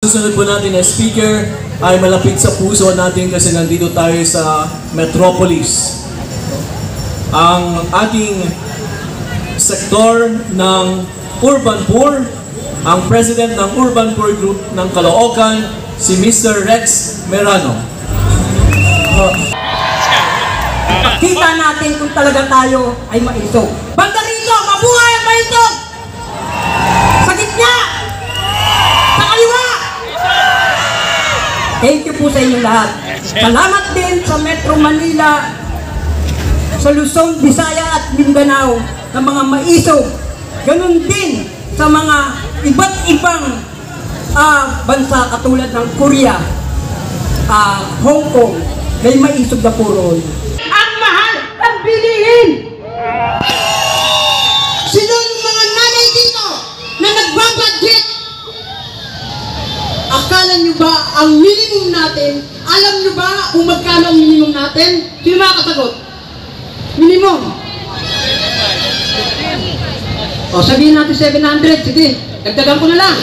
Susunod po natin na speaker ay malapit sa puso natin kasi nandito tayo sa Metropolis. Ang ating sektor ng Urban Poor, ang president ng Urban Poor Group ng Caloocan, si Mr. Rex Merano. Kita natin kung talaga tayo ay maisog. Banda rito, mabuhay ang maisog! Sa gitna! Sa kaliwa! Thank you po sa inyong lahat. Salamat din sa Metro Manila, sa Luzon, Visaya at Mindanao ng mga maisog. Ganun din sa mga iba't ibang bansa katulad ng Korea, Hong Kong, may maisog na puro. Ang mahal ang bilihin! Sino yung mga nanay dito na nagbabudget? Akala nyo ba ang minimum natin? Alam nyo ba kung magkano ang minimum natin? Sino makakasagot? Minimum. O, sabihin natin 700. Sige, dagdagan ko na lang.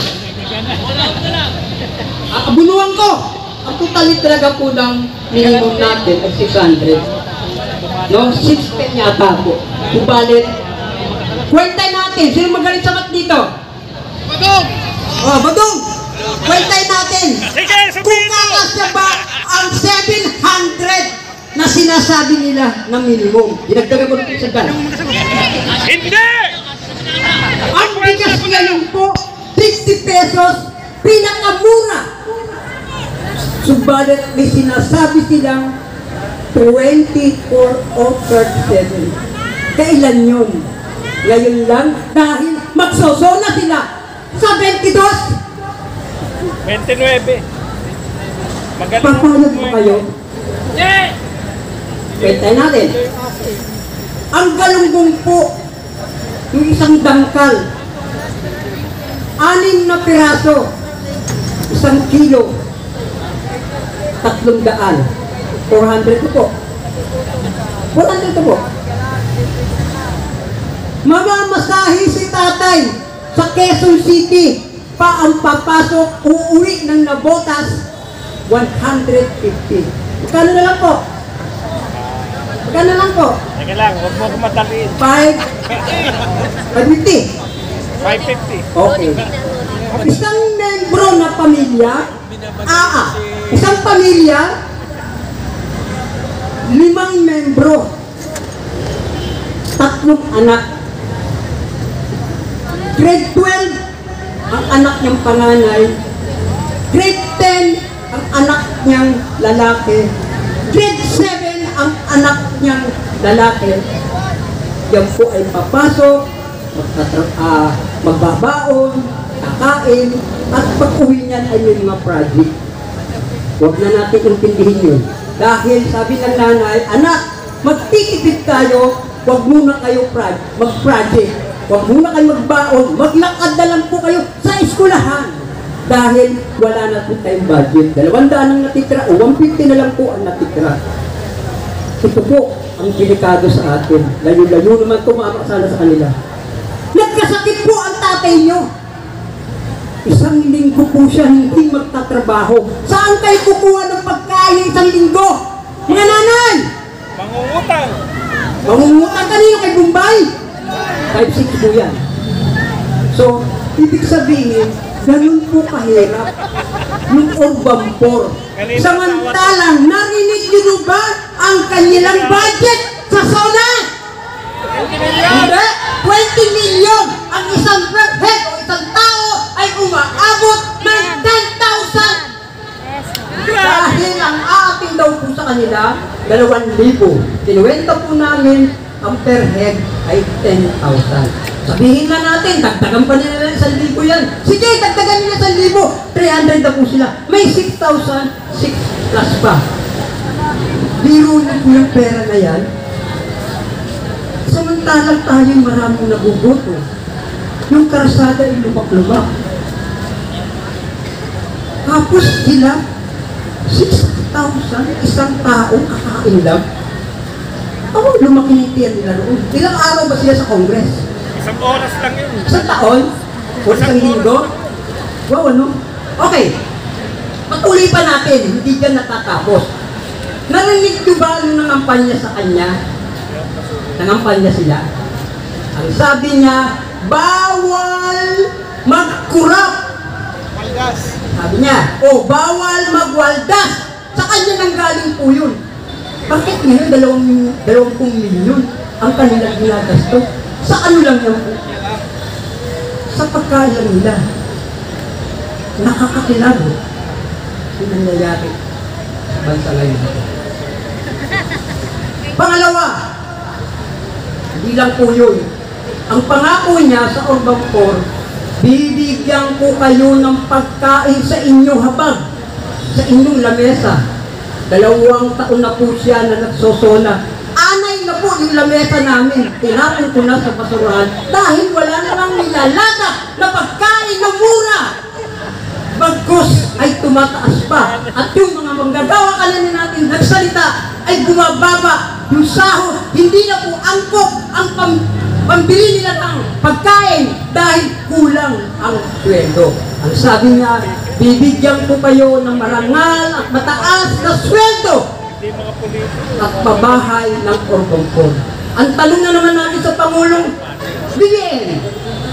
Abunuan ko. Ang totalit talaga po ng minimum natin ay 600. No? 610 yata po. Kubalit. Kwentay natin. Sino magaling sa mat dito? Badong! O, Badong! Kwentay natin. Kung kakasya ba ang 700 na sinasabi nila na minimum? Dinagdagan ko rin sa gano'n. Hindi! Ang bigas ngayon po, 60 pesos, pinakamura. Subalit may sinasabi silang 24 or 37. Kailan yun? Ngayon lang dahil magsosona sila sa 22. 29. Magaling. Papayag mo kayo? Kwentay natin. Ang galunggong po, yung isang dangkal, 6 na piraso, 1 kilo, 300. 400 ito po. 400 ito po. Mamamasahe si tatay sa Quezon City pa ang papasok, uuwi ng Nabotas, 150. Magkano na lang po? Magkano lang po? Teka lang, huwag mo kumataliin. 550. 550. Okay. Isang membro na pamilya, isang pamilya, 5 membro, 3 anak. Grade 12 ang anak niyang panganay, grade 10 ang anak niyang lalaki, grade 7 ang anak niyang lalaki. Yan po ay papasok, magbabaon, kakain, at pag-uwi niyan ay may mga project. Huwag na natin intindihin yun. Dahil sabi ng nanay, anak, magtitipid tayo, huwag muna kayo mag-project. Huwag muna kayo magbaon, maglakad na lang po kayo sa eskulahan. Dahil wala na po tayong budget. 200 ang natitira, o 150 na lang po ang natitira. Ito po ang delikado sa atin. Layo-layo naman tumama sana sa kanila. Nagkasakit po ang tatay nyo. 1 linggo po siya hindi magtatrabaho. Saan kayo kukuha ng pagkain 1 linggo? Mga nanay! Mangungutang! Mangungutang kanino kay Bombay? 5-6 po yan. So, ibig sabihin, ganun po kahirap yung urban poor. Samantalang, narinig nyo ba ang kanilang budget sa SONA? Hindi! 20 million ang isang head o isang tao ay umaabot ng 10,000. Dahil ang aating daw po sa kanila, 2,000. Kinuwenta po namin ang per head ay 10,000. Sabihin na natin, dagdagan pa nila 1,000 yan. Sige, dagdagan nila 1,000. 300 na po sila. May 6,000, 6 plus pa. Biro na po yung pera na yan. Samantalang tayong maraming nabuboto. Yung karsada ay lumak-lumak. Tapos sila, 6,000, isang tao kakain lang. Ako, lumakiniti yan nila noon. Ilang araw ba sila sa Congress? Isang oras lang yun. Isang taon? O isang linggo? Wow, ano? Okay, Patuloy pa natin, hindi dyan natatapos. Narinig nyo ba ang nangampanya sa kanya? Nangampanya sila. Ang sabi niya, bawal magkurap. Malgas. Sabi niya, bawal magwaldas. Sa kanya nang galing po yun. Bakit ngayon 20 milyon ang kanilang ginagasto? Sa ano lang yan po? Sa pagkain lang nila. Nakakakilala. Yung nangyayari sa bansa ngayon. Pangalawa, hindi lang po yun. Ang pangako niya sa Urban 4, bibigyan ko kayo ng pagkain sa inyong habag, sa inyong lamesa. 2 taon na po siya na nagsosona. Anay na po yung lamesa namin. Tinapon ko na sa basurahan dahil wala namang nilalata na pagkain na mura. Bagkus ay tumataas pa. At yung mga manggagawa kanina natin nagsalita ay bumababa. Yung sahod, hindi na po angkop ang pambili nila ng pagkain dahil kulang ang sweldo. Ang sabi niya, bibigyan ko kayo ng marangal at mataas na sweldo Hindi mga politiko. at pabahay ng Urban. Ang tanong na naman natin sa Pangulong, bigyan,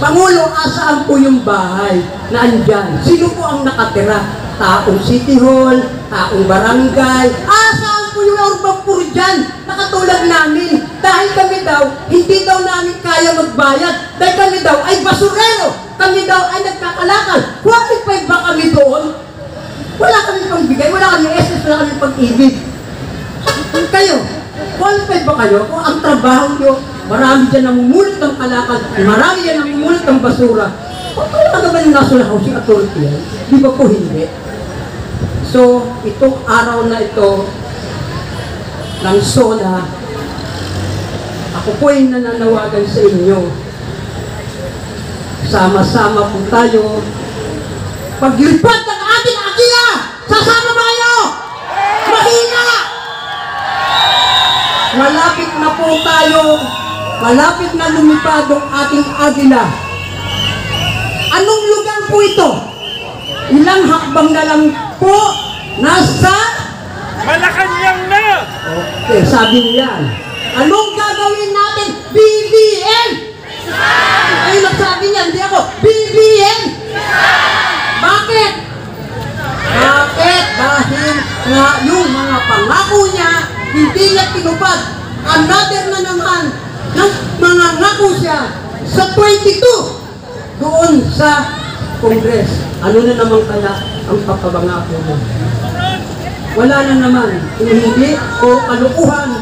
Pangulo, asaan po yung bahay na andyan? Sino po ang nakatira? Taong City Hall, taong barangay, asaan po yung Urban dyan? Nakatulad namin. Dahil kami daw, hindi daw namin kaya magbayad. Dahil kami daw ay basurero. Kami daw ay nagkakalakal. Qualified ba kami doon? Wala kami pangbigay, wala kami SS, wala kami pag-ibig. Kayo, qualified ba kayo? Kung ang trabaho nyo, marami dyan namumulot ng kalakal, marami dyan namumulot ng basura. Kung talaga ba yung National Housing Authority yan? Di ba po hindi? So, itong araw na ito, ng SONA, ako po ay nananawagan sa inyo. Sama-sama po tayo. Paglipad ng ating agila, sasama ba kayo? Mahina! Malapit na po tayo. Malapit na lumipad ang ating agila. Anong lugar po ito? Ilang hakbang na lang po nasa Malacanang na! Okay, sabi niya. Anong gagawin natin? BBM! Ay, nagsabi niya, hindi ako. BBM! Bakit? Bakit? Dahil nga yung mga pangako niya, hindi niya tinupad. Another na naman ng mga ngako siya sa 22 doon sa Congress. Ano na naman kaya ang papabangako mo? Wala na naman. Kung hindi, o kalukuhan,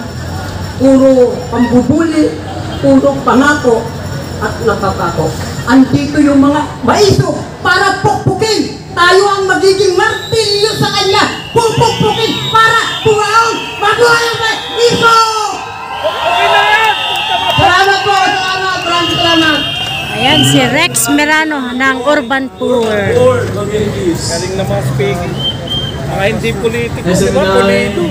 puro pambubuli, puro pangako at napapako. Andito yung mga maiso para pukpukin. Tayo ang magiging martilyo sa kanya. Pupukpukin para bumaon. Mabuhay ang maiso! Okay na yan! Salamat po! Salamat! Maraming salamat! Ayan, si Rex Merano ng Urban Poor. Or communities. Galing na mga speaking. Mga hindi politiko, As di of ba? now, Politiko.